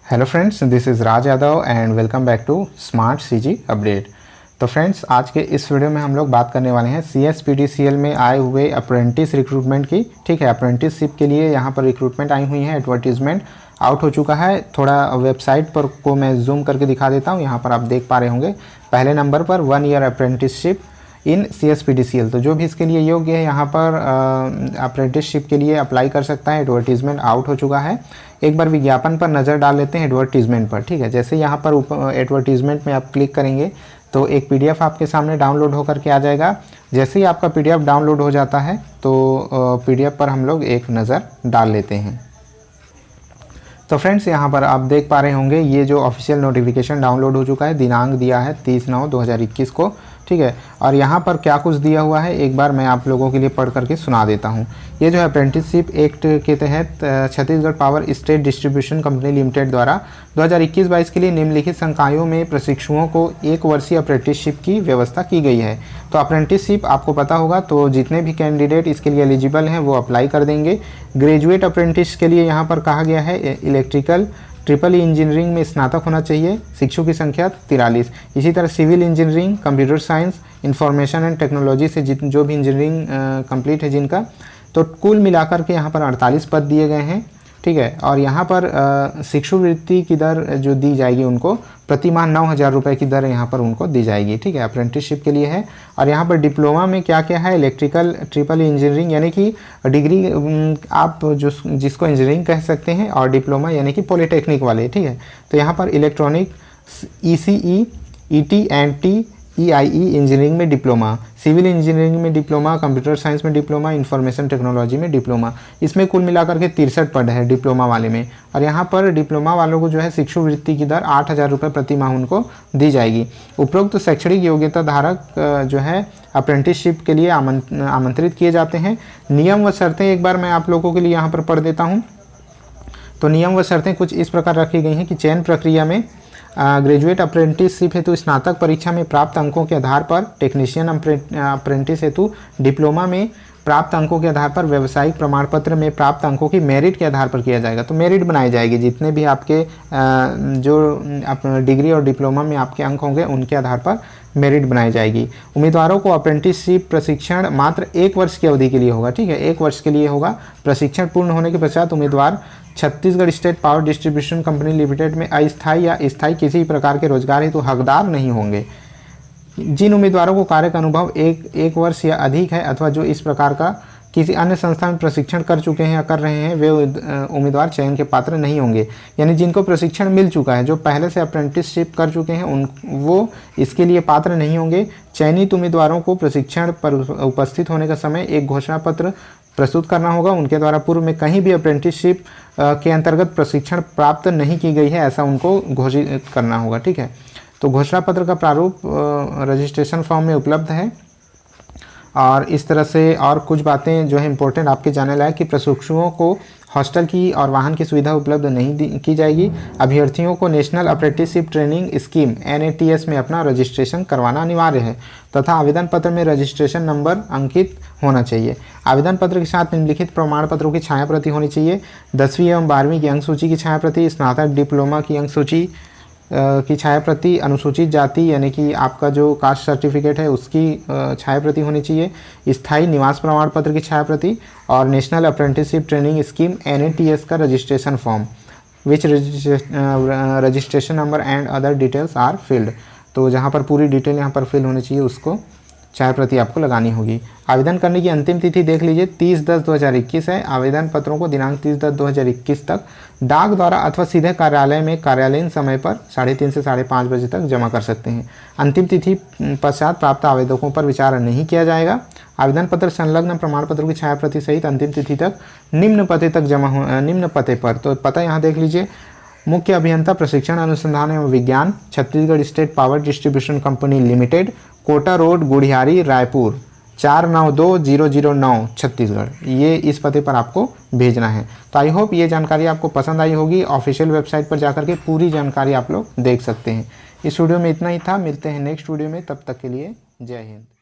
Hello friends, this is Raj Yadav and welcome back to smart CG update. तो friends, आज के इस वीडियो में हम लोग बात करने वाले हैं CSPDCL में आए हुए अप्रेंटिस रिक्रूटमेंट की। ठीक है, अप्रेंटिसशिप के लिए यहाँ पर रिक्रूटमेंट आई हुई है। एडवर्टीजमेंट आउट हो चुका है। थोड़ा वेबसाइट पर को मैं जूम करके दिखा देता हूँ। यहाँ पर आप देख पा रहे होंगे पहले नंबर पर 1 ईयर अप्रेंटिसशिप इन CSPDCL। तो जो भी इसके लिए योग्य है यहाँ पर अप्रेंटिसशिप के लिए अप्लाई कर सकता है। एडवर्टीजमेंट आउट हो चुका है। एक बार विज्ञापन पर नज़र डाल लेते हैं एडवर्टीजमेंट पर। ठीक है, जैसे यहाँ पर ऊपर एडवर्टीजमेंट में आप क्लिक करेंगे तो एक PDF आपके सामने डाउनलोड होकर के आ जाएगा। जैसे ही आपका PDF डाउनलोड हो जाता है तो PDF पर हम लोग एक नज़र डाल लेते हैं। तो फ्रेंड्स, यहाँ पर आप देख पा रहे होंगे ये जो ऑफिशियल नोटिफिकेशन डाउनलोड हो चुका है। दिनांक दिया है 30/9/2021 को। ठीक है, और यहाँ पर क्या कुछ दिया हुआ है एक बार मैं आप लोगों के लिए पढ़ करके सुना देता हूँ। ये जो है अप्रेंटिसशिप एक्ट के तहत Chhattisgarh power state distribution company limited द्वारा 2021-22 के लिए निम्नलिखित संकायों में प्रशिक्षुओं को 1 वर्षीय अप्रेंटिसशिप की व्यवस्था की गई है। तो अप्रेंटिसशिप आपको पता होगा, तो जितने भी कैंडिडेट इसके लिए एलिजिबल हैं वो अप्लाई कर देंगे। ग्रेजुएट अप्रेंटिस के लिए यहाँ पर कहा गया है इलेक्ट्रिकल ट्रिपल इंजीनियरिंग में स्नातक होना चाहिए। शिक्षकों की संख्या 43। इसी तरह civil engineering, computer science, information and technology से जो भी इंजीनियरिंग कंप्लीट है जिनका, तो कुल मिलाकर के यहाँ पर 48 पद दिए गए हैं। ठीक है, और यहाँ पर शिक्षावृत्ति की दर जो दी जाएगी उनको प्रति माह 9,000 रुपये की दर यहाँ पर उनको दी जाएगी। ठीक है, अप्रेंटिसशिप के लिए है। और यहाँ पर डिप्लोमा में क्या क्या है, इलेक्ट्रिकल ट्रिपल इंजीनियरिंग यानी कि डिग्री आप जिसको इंजीनियरिंग कह सकते हैं, और डिप्लोमा यानी कि पॉलिटेक्निक वाले। ठीक है, तो यहाँ पर electronic ECE, ET&T, EIE engineering में डिप्लोमा, सिविल इंजीनियरिंग में डिप्लोमा, कंप्यूटर साइंस में डिप्लोमा, इंफॉर्मेशन टेक्नोलॉजी में डिप्लोमा। इसमें कुल मिलाकर के 63 पद है डिप्लोमा वाले में। और यहाँ पर डिप्लोमा वालों को जो है शिक्षावृत्ति की दर 8,000 रुपये प्रति माह उनको दी जाएगी। उपरोक्त शैक्षणिक योग्यता धारक जो है अप्रेंटिसशिप के लिए आमंत्रित किए जाते हैं। नियम व शर्तें एक बार मैं आप लोगों के लिए यहाँ पर पढ़ देता हूँ। तो नियम व शर्तें कुछ इस प्रकार रखी गई हैं कि चयन प्रक्रिया में ग्रेजुएट अप्रेंटिसशिप हेतु स्नातक परीक्षा में प्राप्त अंकों के आधार पर, टेक्नीशियन अप्रेंटिस हेतु डिप्लोमा में प्राप्त अंकों के आधार पर, व्यावसायिक प्रमाण पत्र में प्राप्त अंकों की मेरिट के आधार पर किया जाएगा। तो मेरिट बनाई जाएगी, जितने भी आपके जो डिग्री और डिप्लोमा में आपके अंक होंगे उनके आधार पर मेरिट बनाई जाएगी। उम्मीदवारों को अप्रेंटिसशिप प्रशिक्षण मात्र 1 वर्ष की अवधि के लिए होगा। ठीक है, 1 वर्ष के लिए होगा। प्रशिक्षण पूर्ण होने के पश्चात उम्मीदवार Chhattisgarh state power distribution company limited में अस्थायी या स्थायी किसी प्रकार के रोजगार हेतु हकदार नहीं होंगे। जिन उम्मीदवारों को कार्य का अनुभव एक वर्ष या अधिक है अथवा जो इस प्रकार का किसी अन्य संस्था में प्रशिक्षण कर चुके हैं या कर रहे हैं, वे उम्मीदवार चयन के पात्र नहीं होंगे। यानी जिनको प्रशिक्षण मिल चुका है, जो पहले से अप्रेंटिसशिप कर चुके हैं, वो इसके लिए पात्र नहीं होंगे। चयनित उम्मीदवारों को प्रशिक्षण पर उपस्थित होने का समय एक घोषणा पत्र प्रस्तुत करना होगा। उनके द्वारा पूर्व में कहीं भी अप्रेंटिसशिप के अंतर्गत प्रशिक्षण प्राप्त नहीं की गई है, ऐसा उनको घोषित करना होगा। ठीक है, तो घोषणा पत्र का प्रारूप रजिस्ट्रेशन फॉर्म में उपलब्ध है। और इस तरह से और कुछ बातें जो है इंपॉर्टेंट आपके जानने लायक कि प्रशिक्षुओं को हॉस्टल की और वाहन की सुविधा उपलब्ध नहीं की जाएगी। अभ्यर्थियों को national apprenticeship training scheme NATS में अपना रजिस्ट्रेशन करवाना अनिवार्य है तथा आवेदन पत्र में रजिस्ट्रेशन नंबर अंकित होना चाहिए। आवेदन पत्र के साथ निम्नलिखित प्रमाण पत्रों की छाया प्रति होनी चाहिए। 10वीं एवं 12वीं की अंक सूची की छाया प्रति, स्नातक डिप्लोमा की अंक सूची की छाया प्रति, अनुसूचित जाति यानी कि आपका जो कास्ट सर्टिफिकेट है उसकी छाया प्रति होनी चाहिए, स्थायी निवास प्रमाण पत्र की छाया प्रति, और national apprenticeship training scheme NATS का registration form which registration number and other details are filled. तो जहाँ पर पूरी डिटेल यहाँ पर फिल होनी चाहिए उसको छाया प्रति आपको लगानी होगी। आवेदन करने की अंतिम तिथि देख लीजिए 30/10/2021 है। आवेदन पत्रों को दिनांक 30/10/2021 तक डाक द्वारा अथवा सीधे कार्यालय में कार्यालयीन समय पर 3:30 से 5:30 बजे तक जमा कर सकते हैं। अंतिम तिथि पश्चात प्राप्त आवेदकों पर विचार नहीं किया जाएगा। आवेदन पत्र संलग्न प्रमाण पत्रों की छाया प्रति सहित अंतिम तिथि तक निम्न पते पर, तो पता यहाँ देख लीजिए, मुख्य अभियंता प्रशिक्षण अनुसंधान एवं विज्ञान, Chhattisgarh state power distribution company limited, Kota road, Gudhiyari, Raipur 492009 Chhattisgarh. ये इस पते पर आपको भेजना है। तो आई होप ये जानकारी आपको पसंद आई होगी। ऑफिशियल वेबसाइट पर जाकर के पूरी जानकारी आप लोग देख सकते हैं। इस वीडियो में इतना ही था। मिलते हैं नेक्स्ट वीडियो में, तब तक के लिए जय हिंद।